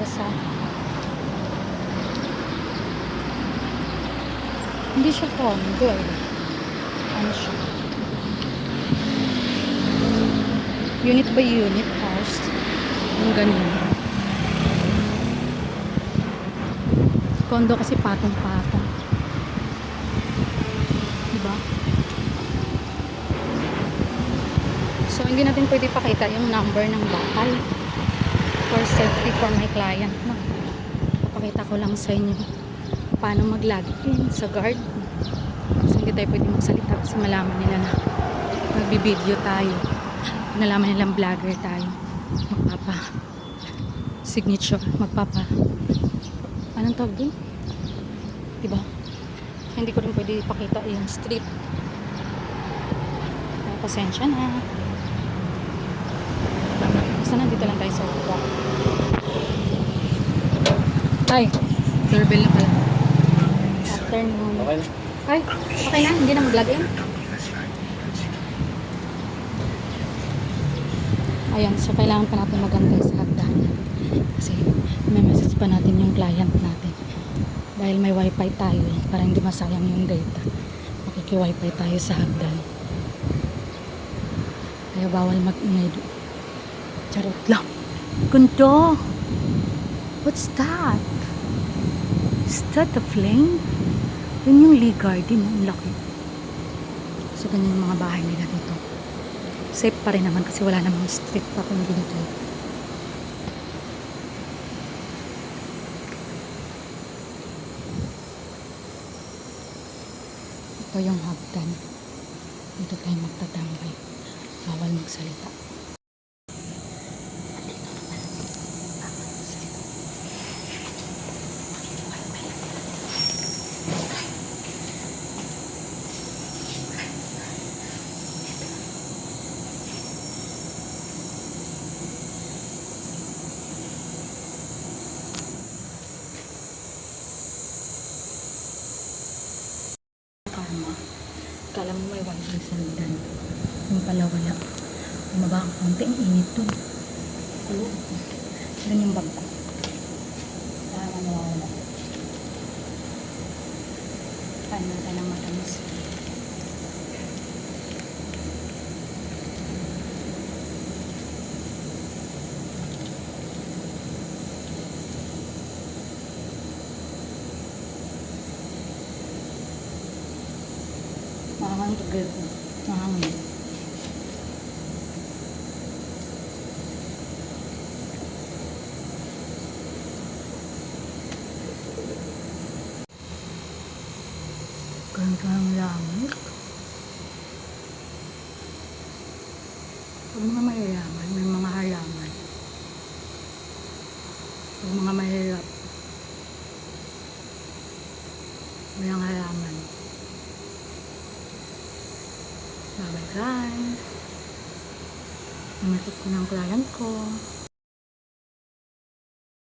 Plaza. Hindi siya condo eh. Ano siya? Unit by unit house. Yung ganun. Condo kasi patong-patong. Diba? So, hindi natin pwede pakita yung number ng bahay. For safety for my client. No? Papakita ko lang sa inyo paano mag-login sa guard. So, hindi tayo pwede magsalita kasi malaman nila na nagbibideo tayo. Nalaman nilang vlogger tayo. Magpapa signature. Magpapa anong tawag dun? Diba? Hindi ko rin pwede ipakita yung street. Pasensya na. Basta nandito lang tayo sa upo. Ay, doorbell na pala. Afternoon. Okay na. Ay, okay na? Hindi na mag-login? Ayan, so kailangan pa natin magantay sa hagdanan. Kasi may message pa natin yung client natin. Dahil may wifi tayo, para hindi masayang yung data. Makiki-wifi tayo sa hagdan. Kaya bawal mag-ingay doon. Charot lang. Ganto! What's that? Is that a flame? Yun yung Lee Garden. Ang laki. So, ganyan yung mga bahay nila dito. Safe pa rin naman kasi wala namang street pa kung dito. Ito yung hagdan. Dito tayo magtatambay. Bawal magsalita. Karma. Kala mo may wifi sa hagdan. Yung pala wala. Bumaba ang konti. Ang init dun. Doon yung bag ko. Kaya nawawala. Kain natin ng matamis. Mahangang tugil ko. Mahangang. Ganda ng langit. Pag mga mayayaman, may mga halaman. Pag mga mahirap, walang halaman. Bye-bye guys. Namatid ko ng client ko.